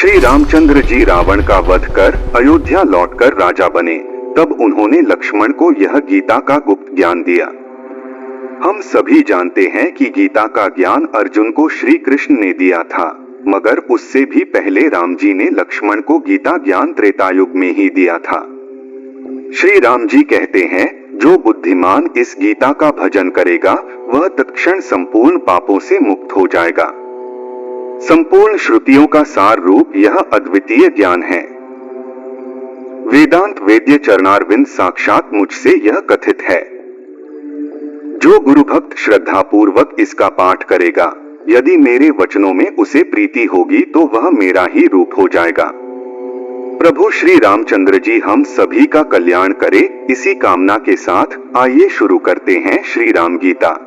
श्री रामचंद्र जी रावण का वध कर अयोध्या लौटकर राजा बने, तब उन्होंने लक्ष्मण को यह गीता का गुप्त ज्ञान दिया। हम सभी जानते हैं कि गीता का ज्ञान अर्जुन को श्री कृष्ण ने दिया था, मगर उससे भी पहले राम जी ने लक्ष्मण को गीता ज्ञान त्रेतायुग में ही दिया था। श्री राम जी कहते हैं, जो बुद्धिमान इस गीता का भजन करेगा वह तत्क्षण संपूर्ण पापों से मुक्त हो जाएगा। संपूर्ण श्रुतियों का सार रूप यह अद्वितीय ज्ञान है। वेदांत वेद्य चरणारविंद साक्षात मुझसे यह कथित है। जो गुरु भक्त श्रद्धा पूर्वक इसका पाठ करेगा, यदि मेरे वचनों में उसे प्रीति होगी तो वह मेरा ही रूप हो जाएगा। प्रभु श्री रामचंद्र जी हम सभी का कल्याण करे, इसी कामना के साथ आइए शुरू करते हैं श्री राम गीता।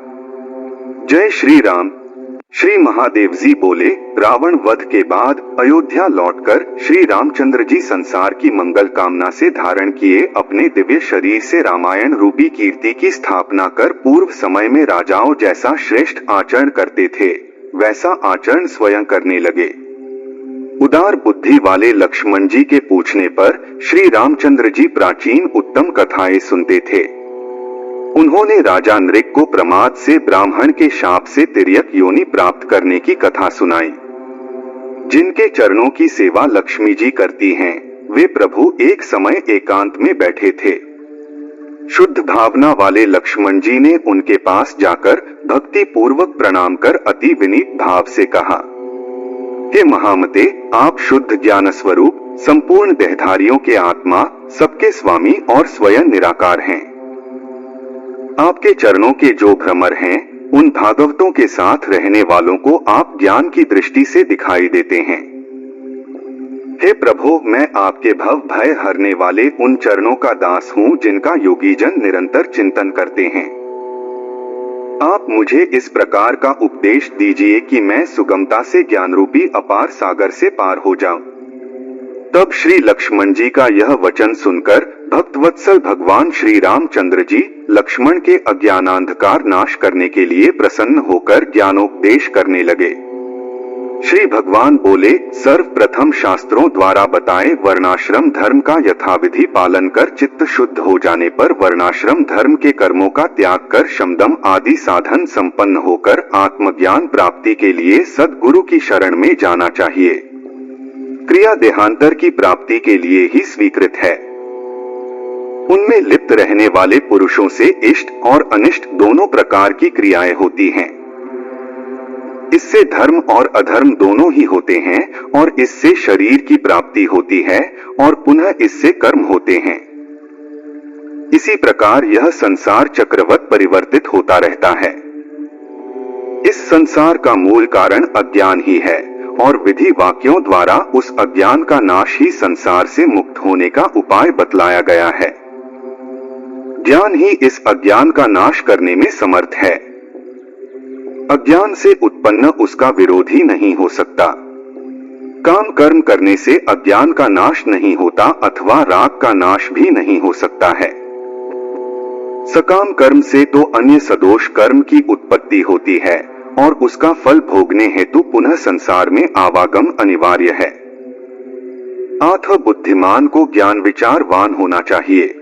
जय श्री राम। श्री महादेव जी बोले, रावण वध के बाद अयोध्या लौटकर श्री रामचंद्र जी संसार की मंगल कामना से धारण किए अपने दिव्य शरीर से रामायण रूपी कीर्ति की स्थापना कर पूर्व समय में राजाओं जैसा श्रेष्ठ आचरण करते थे, वैसा आचरण स्वयं करने लगे। उदार बुद्धि वाले लक्ष्मण जी के पूछने पर श्री रामचंद्र जी प्राचीन उत्तम कथाएं सुनते थे। उन्होंने राजा नृग को प्रमाद से ब्राह्मण के शाप से तिर्यक योनि प्राप्त करने की कथा सुनाई। जिनके चरणों की सेवा लक्ष्मी जी करती हैं, वे प्रभु एक समय एकांत में बैठे थे। शुद्ध भावना वाले लक्ष्मण जी ने उनके पास जाकर भक्ति पूर्वक प्रणाम कर अति विनीत भाव से कहा, हे महामते, आप शुद्ध ज्ञान स्वरूप, संपूर्ण देहधारियों के आत्मा, सबके स्वामी और स्वयं निराकार हैं। आपके चरणों के जो भ्रमर हैं, उन भागवतों के साथ रहने वालों को आप ज्ञान की दृष्टि से दिखाई देते हैं। हे प्रभु, मैं आपके भव भय हरने वाले उन चरणों का दास हूँ जिनका योगीजन निरंतर चिंतन करते हैं। आप मुझे इस प्रकार का उपदेश दीजिए कि मैं सुगमता से ज्ञान रूपी अपार सागर से पार हो जाऊं। तब श्री लक्ष्मण जी का यह वचन सुनकर भक्तवत्सल भगवान श्री रामचंद्र जी लक्ष्मण के अज्ञानांधकार नाश करने के लिए प्रसन्न होकर ज्ञानोपदेश करने लगे। श्री भगवान बोले, सर्वप्रथम शास्त्रों द्वारा बताए वर्णाश्रम धर्म का यथाविधि पालन कर चित्त शुद्ध हो जाने पर वर्णाश्रम धर्म के कर्मों का त्याग कर शमदम आदि साधन संपन्न होकर आत्मज्ञान प्राप्ति के लिए सद्गुरु की शरण में जाना चाहिए। क्रिया देहांतर की प्राप्ति के लिए ही स्वीकृत है। उनमें लिप्त रहने वाले पुरुषों से इष्ट और अनिष्ट दोनों प्रकार की क्रियाएं होती हैं। इससे धर्म और अधर्म दोनों ही होते हैं और इससे शरीर की प्राप्ति होती है और पुनः इससे कर्म होते हैं। इसी प्रकार यह संसार चक्रवत परिवर्तित होता रहता है। इस संसार का मूल कारण अज्ञान ही है और विधि वाक्यों द्वारा उस अज्ञान का नाश ही संसार से मुक्त होने का उपाय बतलाया गया है। ज्ञान ही इस अज्ञान का नाश करने में समर्थ है। अज्ञान से उत्पन्न उसका विरोधी नहीं हो सकता। काम कर्म करने से अज्ञान का नाश नहीं होता अथवा राग का नाश भी नहीं हो सकता है। सकाम कर्म से तो अन्य सदोष कर्म की उत्पत्ति होती है और उसका फल भोगने हेतु पुनः संसार में आवागम अनिवार्य है। अतः बुद्धिमान को ज्ञान विचारवान होना चाहिए।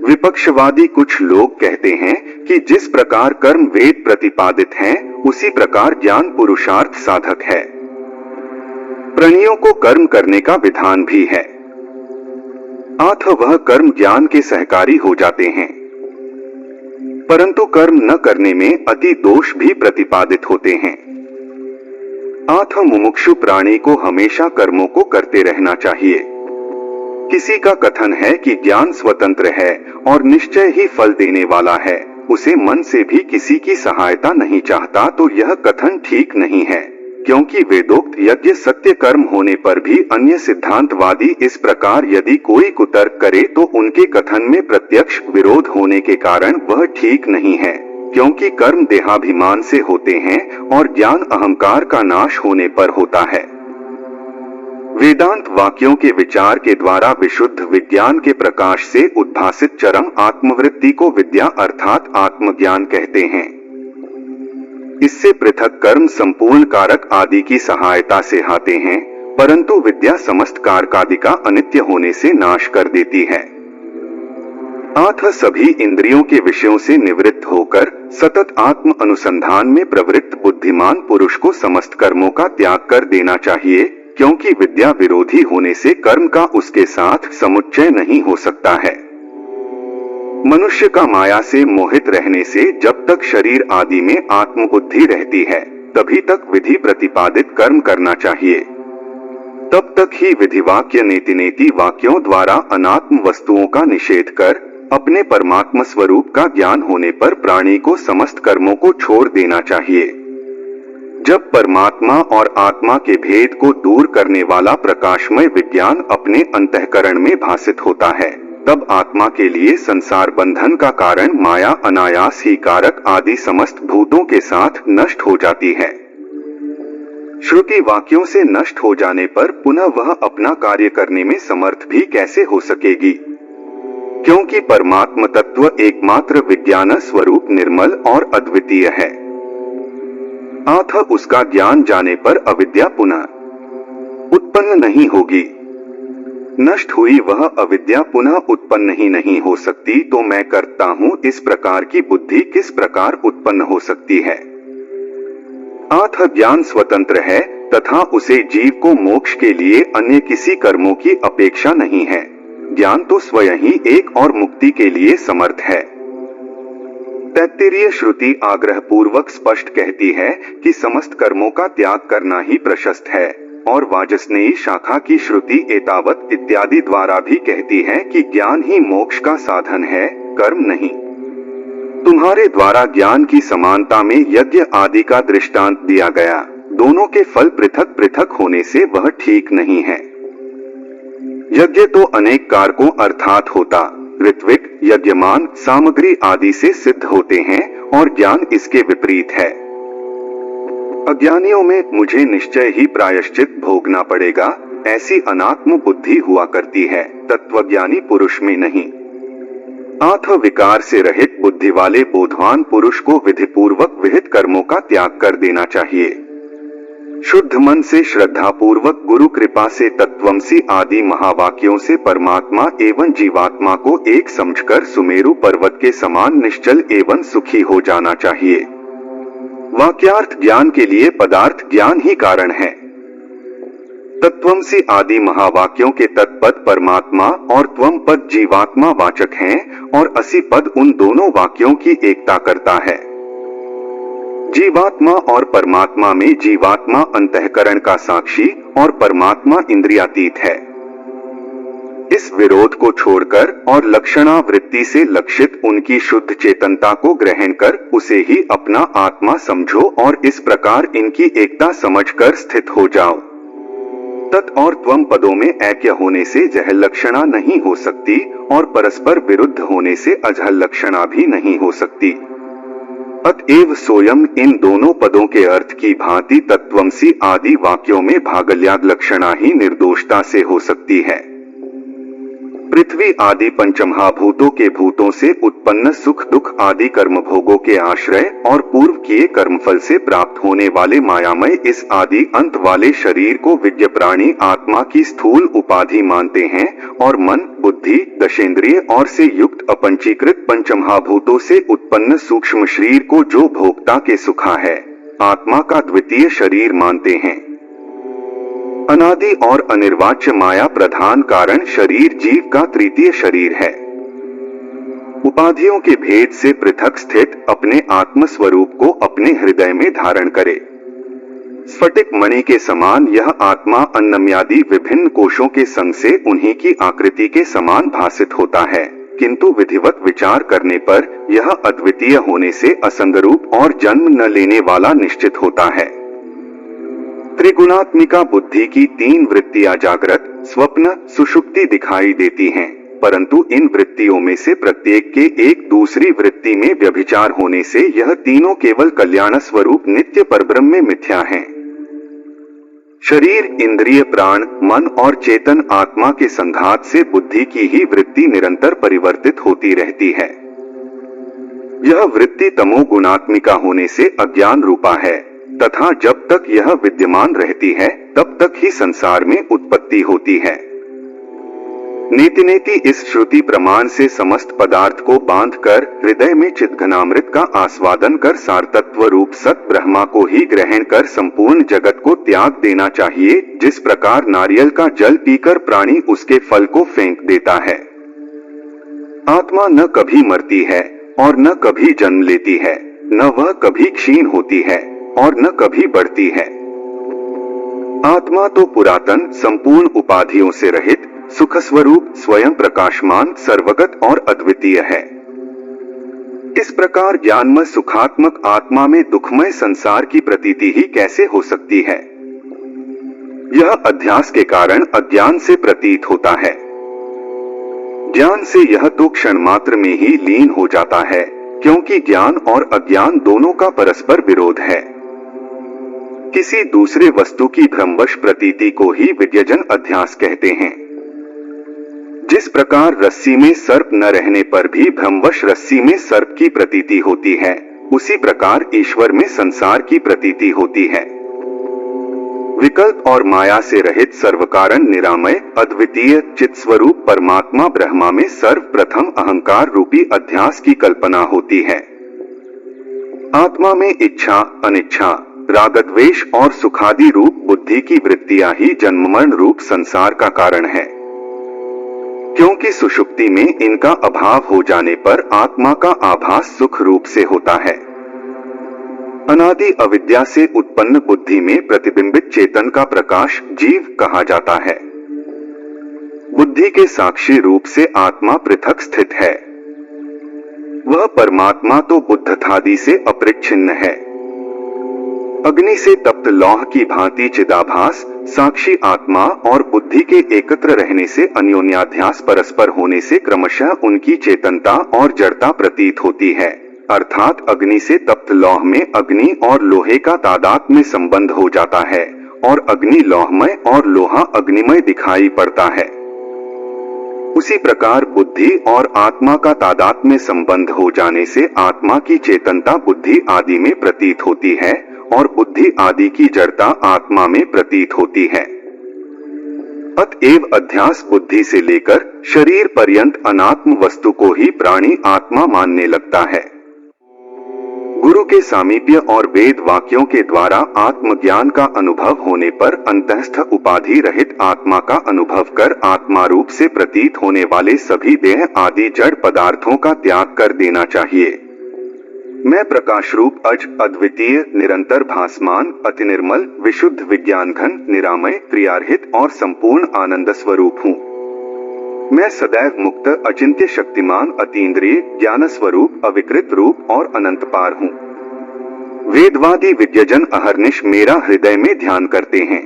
विपक्षवादी कुछ लोग कहते हैं कि जिस प्रकार कर्म वेद प्रतिपादित हैं, उसी प्रकार ज्ञान पुरुषार्थ साधक है। प्राणियों को कर्म करने का विधान भी है, अतः वह कर्म ज्ञान के सहकारी हो जाते हैं। परंतु कर्म न करने में अति दोष भी प्रतिपादित होते हैं। अतः मुमुक्षु प्राणी को हमेशा कर्मों को करते रहना चाहिए। किसी का कथन है कि ज्ञान स्वतंत्र है और निश्चय ही फल देने वाला है, उसे मन से भी किसी की सहायता नहीं चाहता, तो यह कथन ठीक नहीं है, क्योंकि वेदोक्त यज्ञ सत्य कर्म होने पर भी अन्य सिद्धांतवादी इस प्रकार यदि कोई कुतर्क करे तो उनके कथन में प्रत्यक्ष विरोध होने के कारण वह ठीक नहीं है, क्योंकि कर्म देहाभिमान से होते हैं और ज्ञान अहंकार का नाश होने पर होता है। वेदांत वाक्यों के विचार के द्वारा विशुद्ध विज्ञान के प्रकाश से उद्भासित चरम आत्मवृत्ति को विद्या अर्थात आत्मज्ञान कहते हैं। इससे पृथक कर्म संपूर्ण कारक आदि की सहायता से आते हैं परंतु विद्या समस्त कारकादिका अनित्य होने से नाश कर देती है। अतः सभी इंद्रियों के विषयों से निवृत्त होकर सतत आत्म अनुसंधान में प्रवृत्त बुद्धिमान पुरुष को समस्त कर्मों का त्याग कर देना चाहिए, क्योंकि विद्या विरोधी होने से कर्म का उसके साथ समुच्चय नहीं हो सकता है। मनुष्य का माया से मोहित रहने से जब तक शरीर आदि में आत्मबुद्धि रहती है तभी तक विधि प्रतिपादित कर्म करना चाहिए। तब तक ही विधिवाक्य नेति नेति वाक्यों द्वारा अनात्म वस्तुओं का निषेध कर अपने परमात्मा स्वरूप का ज्ञान होने पर प्राणी को समस्त कर्मों को छोड़ देना चाहिए। जब परमात्मा और आत्मा के भेद को दूर करने वाला प्रकाशमय विज्ञान अपने अंतःकरण में भासित होता है, तब आत्मा के लिए संसार बंधन का कारण माया अनायास ही कारक आदि समस्त भूतों के साथ नष्ट हो जाती है। श्रुति वाक्यों से नष्ट हो जाने पर पुनः वह अपना कार्य करने में समर्थ भी कैसे हो सकेगी, क्योंकि परमात्म तत्व एकमात्र विज्ञान स्वरूप निर्मल और अद्वितीय है। अतः उसका ज्ञान जाने पर अविद्या पुनः उत्पन्न नहीं होगी। नष्ट हुई वह अविद्या पुनः उत्पन्न ही नहीं हो सकती, तो मैं करता हूं इस प्रकार की बुद्धि किस प्रकार उत्पन्न हो सकती है। अतः ज्ञान स्वतंत्र है तथा उसे जीव को मोक्ष के लिए अन्य किसी कर्मों की अपेक्षा नहीं है। ज्ञान तो स्वयं ही एक और मुक्ति के लिए समर्थ है। तैत्तिरीय श्रुति आग्रह पूर्वक स्पष्ट कहती है कि समस्त कर्मों का त्याग करना ही प्रशस्त है, और वाजस्नेयी शाखा की श्रुति एतावत इत्यादि द्वारा भी कहती है कि ज्ञान ही मोक्ष का साधन है, कर्म नहीं। तुम्हारे द्वारा ज्ञान की समानता में यज्ञ आदि का दृष्टांत दिया गया, दोनों के फल पृथक पृथक होने से वह ठीक नहीं है। यज्ञ तो अनेक कारकों अर्थात होता, ऋत्विक, यज्ञमान, सामग्री आदि से सिद्ध होते हैं, और ज्ञान इसके विपरीत है। अज्ञानियों में मुझे निश्चय ही प्रायश्चित भोगना पड़ेगा, ऐसी अनात्म बुद्धि हुआ करती है, तत्वज्ञानी पुरुष में नहीं। अतः विकार से रहित बुद्धि वाले बोधवान पुरुष को विधिपूर्वक विहित कर्मों का त्याग कर देना चाहिए। शुद्ध मन से श्रद्धा पूर्वक गुरु कृपा से तत्वमसि आदि महावाक्यों से परमात्मा एवं जीवात्मा को एक समझकर सुमेरु पर्वत के समान निश्चल एवं सुखी हो जाना चाहिए। वाक्यार्थ ज्ञान के लिए पदार्थ ज्ञान ही कारण है। तत्वमसि आदि महावाक्यों के तत्पद परमात्मा और त्वम पद जीवात्मा वाचक हैं, और असि पद उन दोनों वाक्यों की एकता करता है। जीवात्मा और परमात्मा में जीवात्मा अंतःकरण का साक्षी और परमात्मा इंद्रियातीत है। इस विरोध को छोड़कर और लक्षणावृत्ति से लक्षित उनकी शुद्ध चेतनता को ग्रहण कर उसे ही अपना आत्मा समझो, और इस प्रकार इनकी एकता समझकर स्थित हो जाओ। तत् और त्वम पदों में ऐक्य होने से जहल लक्षणा नहीं हो सकती, और परस्पर विरुद्ध होने से अजहल लक्षणा भी नहीं हो सकती। अतएव सोयम इन दोनों पदों के अर्थ की भांति तत्वमसि आदि वाक्यों में भागल्याद लक्षणा ही निर्दोषता से हो सकती है। पृथ्वी आदि पंचमहाभूतों के भूतों से उत्पन्न सुख दुख आदि कर्म भोगों के आश्रय और पूर्व किए कर्मफल से प्राप्त होने वाले मायामय इस आदि अंत वाले शरीर को विज्ञ प्राणी आत्मा की स्थूल उपाधि मानते हैं, और मन, बुद्धि, दशेंद्रिय और से युक्त अपंचीकृत पंचमहाभूतों से उत्पन्न सूक्ष्म शरीर को जो भोक्ता के सुखा है, आत्मा का द्वितीय शरीर मानते हैं। अनादि और अनिर्वाच्य माया प्रधान कारण शरीर जीव का तृतीय शरीर है। उपाधियों के भेद से पृथक स्थित अपने आत्म स्वरूप को अपने हृदय में धारण करे। स्फटिक मणि के समान यह आत्मा अन्नमयादि विभिन्न कोशों के संग से उन्हीं की आकृति के समान भासित होता है, किंतु विधिवत विचार करने पर यह अद्वितीय होने से असंगरूप और जन्म न लेने वाला निश्चित होता है। त्रिगुणात्मिका बुद्धि की तीन वृत्तियां जागृत, स्वप्न, सुषुप्ति दिखाई देती हैं, परंतु इन वृत्तियों में से प्रत्येक के एक दूसरी वृत्ति में व्यभिचार होने से यह तीनों केवल कल्याण स्वरूप नित्य परब्रह्म में मिथ्या हैं। शरीर, इंद्रिय, प्राण, मन और चेतन आत्मा के संघात से बुद्धि की ही वृत्ति निरंतर परिवर्तित होती रहती है। यह वृत्ति तमो गुणात्मिका होने से अज्ञान रूपा है, तथा जब तक यह विद्यमान रहती है तब तक ही संसार में उत्पत्ति होती है। नेति नेति इस श्रुति प्रमाण से समस्त पदार्थ को बांधकर हृदय में चिद्घनामृत का आस्वादन कर सारतत्व रूप सत ब्रह्मा को ही ग्रहण कर संपूर्ण जगत को त्याग देना चाहिए। जिस प्रकार नारियल का जल पीकर प्राणी उसके फल को फेंक देता है। आत्मा न कभी मरती है और न कभी जन्म लेती है, न वह कभी क्षीण होती है और न कभी बढ़ती है। आत्मा तो पुरातन संपूर्ण उपाधियों से रहित सुख स्वरूप स्वयं प्रकाशमान सर्वगत और अद्वितीय है। इस प्रकार ज्ञानमय सुखात्मक आत्मा में दुखमय संसार की प्रतीति ही कैसे हो सकती है? यह अध्यास के कारण अज्ञान से प्रतीत होता है। ज्ञान से यह तो क्षण मात्र में ही लीन हो जाता है, क्योंकि ज्ञान और अज्ञान दोनों का परस्पर विरोध है। किसी दूसरे वस्तु की भ्रमवश प्रतीति को ही विद्यजन अध्यास कहते हैं। जिस प्रकार रस्सी में सर्प न रहने पर भी भ्रमवश रस्सी में सर्प की प्रतीति होती है, उसी प्रकार ईश्वर में संसार की प्रतीति होती है। विकल्प और माया से रहित सर्वकारण निरामय अद्वितीय चित स्वरूप परमात्मा ब्रह्मा में सर्वप्रथम अहंकार रूपी अध्यास की कल्पना होती है। आत्मा में इच्छा, अनिच्छा, रागद्वेष और सुखादि रूप बुद्धि की वृत्तियां ही जन्ममरण रूप संसार का कारण है। क्योंकि सुषुप्ति में इनका अभाव हो जाने पर आत्मा का आभास सुख रूप से होता है। अनादि अविद्या से उत्पन्न बुद्धि में प्रतिबिंबित चेतन का प्रकाश जीव कहा जाता है। बुद्धि के साक्षी रूप से आत्मा पृथक स्थित है। वह परमात्मा तो बुद्धत्वादि से अपरिच्छिन्न है। अग्नि से तप्त लौह की भांति चिदाभास साक्षी आत्मा और बुद्धि के एकत्र रहने से अन्योन्याध्यास परस्पर होने से क्रमशः उनकी चेतनता और जड़ता प्रतीत होती है। अर्थात अग्नि से तप्त लौह में अग्नि और लोहे का तादात्म्य संबंध हो जाता है और अग्नि लौहमय और लोहा अग्निमय दिखाई पड़ता है। उसी प्रकार बुद्धि और आत्मा का तादात्म्य संबंध हो जाने से आत्मा की चेतनता बुद्धि आदि में प्रतीत होती है और बुद्धि आदि की जड़ता आत्मा में प्रतीत होती है। अतएव अध्यास बुद्धि से लेकर शरीर पर्यंत अनात्म वस्तु को ही प्राणी आत्मा मानने लगता है। गुरु के सामीप्य और वेद वाक्यों के द्वारा आत्मज्ञान का अनुभव होने पर अंतःस्थ उपाधि रहित आत्मा का अनुभव कर आत्मा रूप से प्रतीत होने वाले सभी देह आदि जड़ पदार्थों का त्याग कर देना चाहिए। मैं प्रकाश रूप अज अद्वितीय निरंतर भासमान अति निर्मल विशुद्ध विज्ञान घन निरामय क्रियारहित और संपूर्ण आनंद स्वरूप हूँ। मैं सदैव मुक्त अचिंत्य शक्तिमान अतीन्द्रिय ज्ञान स्वरूप अविकृत रूप और अनंत पार हूँ। वेदवादी विद्यजन अहर्निश मेरा हृदय में ध्यान करते हैं।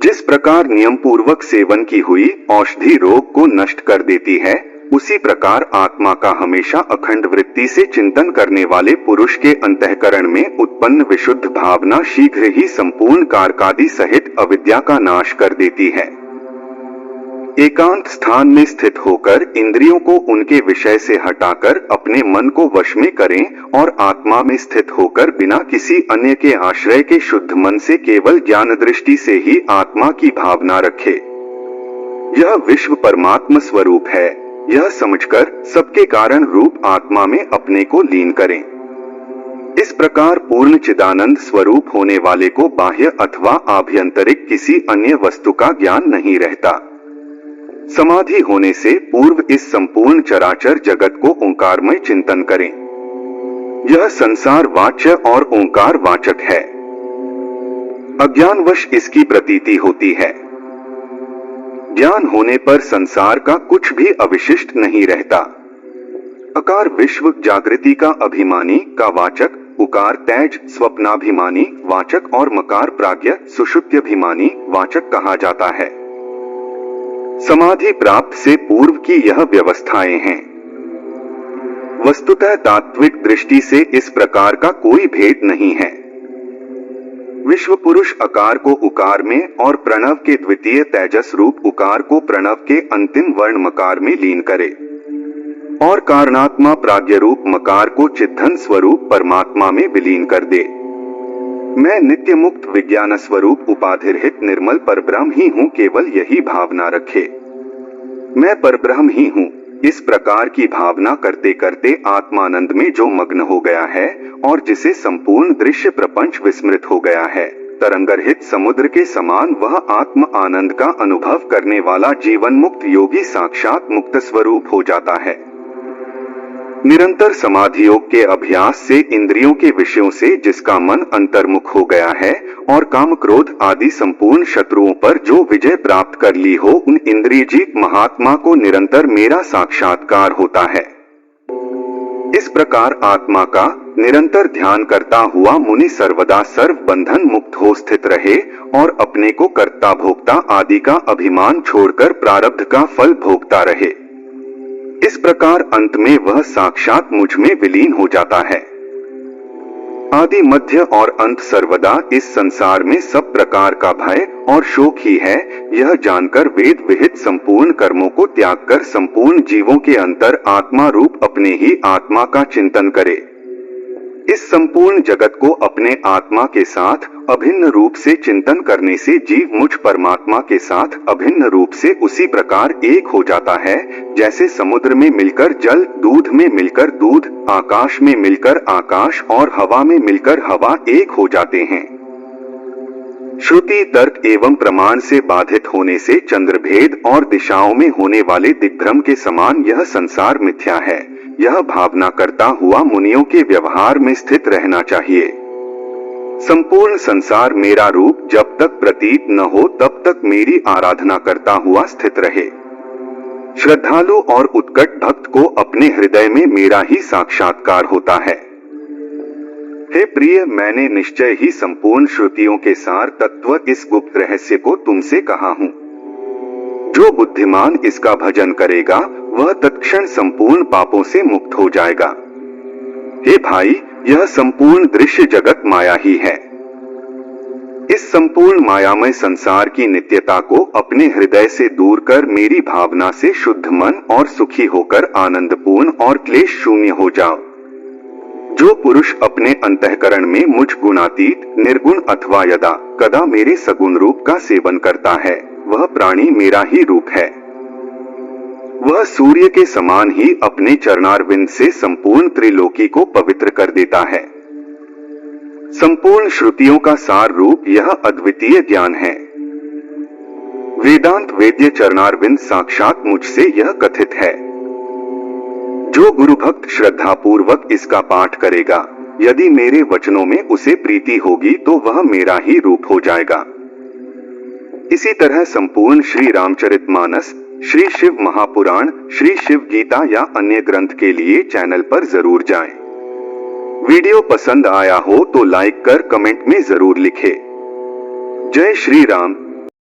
जिस प्रकार नियम पूर्वक सेवन की हुई औषधि रोग को नष्ट कर देती है, उसी प्रकार आत्मा का हमेशा अखंड वृत्ति से चिंतन करने वाले पुरुष के अंतःकरण में उत्पन्न विशुद्ध भावना शीघ्र ही संपूर्ण कारकादि सहित अविद्या का नाश कर देती है। एकांत स्थान में स्थित होकर इंद्रियों को उनके विषय से हटाकर अपने मन को वश में करें और आत्मा में स्थित होकर बिना किसी अन्य के आश्रय के शुद्ध मन से केवल ज्ञान दृष्टि से ही आत्मा की भावना रखे। यह विश्व परमात्मा स्वरूप है, यह समझकर सबके कारण रूप आत्मा में अपने को लीन करें। इस प्रकार पूर्ण चिदानंद स्वरूप होने वाले को बाह्य अथवा आभ्यंतरिक किसी अन्य वस्तु का ज्ञान नहीं रहता। समाधि होने से पूर्व इस संपूर्ण चराचर जगत को ओंकारमय चिंतन करें। यह संसार वाच्य और ओंकार वाचक है। अज्ञानवश इसकी प्रतीति होती है। ज्ञान होने पर संसार का कुछ भी अविशिष्ट नहीं रहता। अकार विश्व जागृति का अभिमानी का वाचक, उकार तेज स्वप्नाभिमानी वाचक और मकार प्राज्ञ सुषुप्त्यभिमानी वाचक कहा जाता है। समाधि प्राप्त से पूर्व की यह व्यवस्थाएं हैं। वस्तुतः तात्विक दृष्टि से इस प्रकार का कोई भेद नहीं है। विश्व पुरुष अकार को उकार में और प्रणव के द्वितीय तेजस रूप उकार को प्रणव के अंतिम वर्ण मकार में लीन करे और कारणात्मा प्राज्ञ रूप मकार को चिद्धन स्वरूप परमात्मा में विलीन कर दे। मैं नित्य मुक्त विज्ञान स्वरूप उपाधिरहित निर्मल परब्रह्म ही हूँ, केवल यही भावना रखे। मैं परब्रह्म ही हूँ। इस प्रकार की भावना करते करते आत्मानंद में जो मग्न हो गया है और जिसे संपूर्ण दृश्य प्रपंच विस्मृत हो गया है, तरंगरहित समुद्र के समान वह आत्म आनंद का अनुभव करने वाला जीवन मुक्त योगी साक्षात मुक्त स्वरूप हो जाता है। निरंतर समाधि योग के अभ्यास से इंद्रियों के विषयों से जिसका मन अंतर्मुख हो गया है और काम क्रोध आदि संपूर्ण शत्रुओं पर जो विजय प्राप्त कर ली हो, उन इंद्रियजीत महात्मा को निरंतर मेरा साक्षात्कार होता है। इस प्रकार आत्मा का निरंतर ध्यान करता हुआ मुनि सर्वदा सर्व बंधन मुक्त हो स्थित रहे और अपने को कर्ता भोक्ता आदि का अभिमान छोड़कर प्रारब्ध का फल भोगता रहे। इस प्रकार अंत में वह साक्षात मुझ में विलीन हो जाता है। आदि मध्य और अंत सर्वदा इस संसार में सब प्रकार का भय और शोक ही है, यह जानकर वेद विहित संपूर्ण कर्मों को त्याग कर संपूर्ण जीवों के अंतर आत्मा रूप अपने ही आत्मा का चिंतन करे। इस संपूर्ण जगत को अपने आत्मा के साथ अभिन्न रूप से चिंतन करने से जीव मुझ परमात्मा के साथ अभिन्न रूप से उसी प्रकार एक हो जाता है, जैसे समुद्र में मिलकर जल, दूध में मिलकर दूध, आकाश में मिलकर आकाश और हवा में मिलकर हवा एक हो जाते हैं। श्रुति तर्क एवं प्रमाण से बाधित होने से चंद्रभेद और दिशाओं में होने वाले दिग्भ्रम के समान यह संसार मिथ्या है, यह भावना करता हुआ मुनियों के व्यवहार में स्थित रहना चाहिए। संपूर्ण संसार मेरा रूप जब तक प्रतीत न हो तब तक मेरी आराधना करता हुआ स्थित रहे। श्रद्धालु और उत्कट भक्त को अपने हृदय में मेरा ही साक्षात्कार होता है। हे प्रिय, मैंने निश्चय ही संपूर्ण श्रुतियों के सार तत्व इस गुप्त रहस्य को तुमसे कहा हूँ। जो बुद्धिमान इसका भजन करेगा वह तत्क्षण संपूर्ण पापों से मुक्त हो जाएगा। हे भाई, यह संपूर्ण दृश्य जगत माया ही है। इस संपूर्ण मायामय संसार की नित्यता को अपने हृदय से दूर कर मेरी भावना से शुद्ध मन और सुखी होकर आनंदपूर्ण और क्लेश शून्य हो जाओ। जो पुरुष अपने अंतःकरण में मुझ गुणातीत, निर्गुण अथवा यदा कदा मेरे सगुण रूप का सेवन करता है, वह प्राणी मेरा ही रूप है। वह सूर्य के समान ही अपने चरणारविंद से संपूर्ण त्रिलोकी को पवित्र कर देता है। संपूर्ण श्रुतियों का सार रूप यह अद्वितीय ज्ञान है। वेदांत वेद्य चरणारविंद साक्षात मुझसे यह कथित है। जो गुरु भक्त श्रद्धा पूर्वक इसका पाठ करेगा, यदि मेरे वचनों में उसे प्रीति होगी तो वह मेरा ही रूप हो जाएगा। इसी तरह संपूर्ण श्री रामचरितमानस, श्री शिव महापुराण, श्री शिव गीता या अन्य ग्रंथ के लिए चैनल पर जरूर जाएं। वीडियो पसंद आया हो तो लाइक कर कमेंट में जरूर लिखें। जय श्री राम।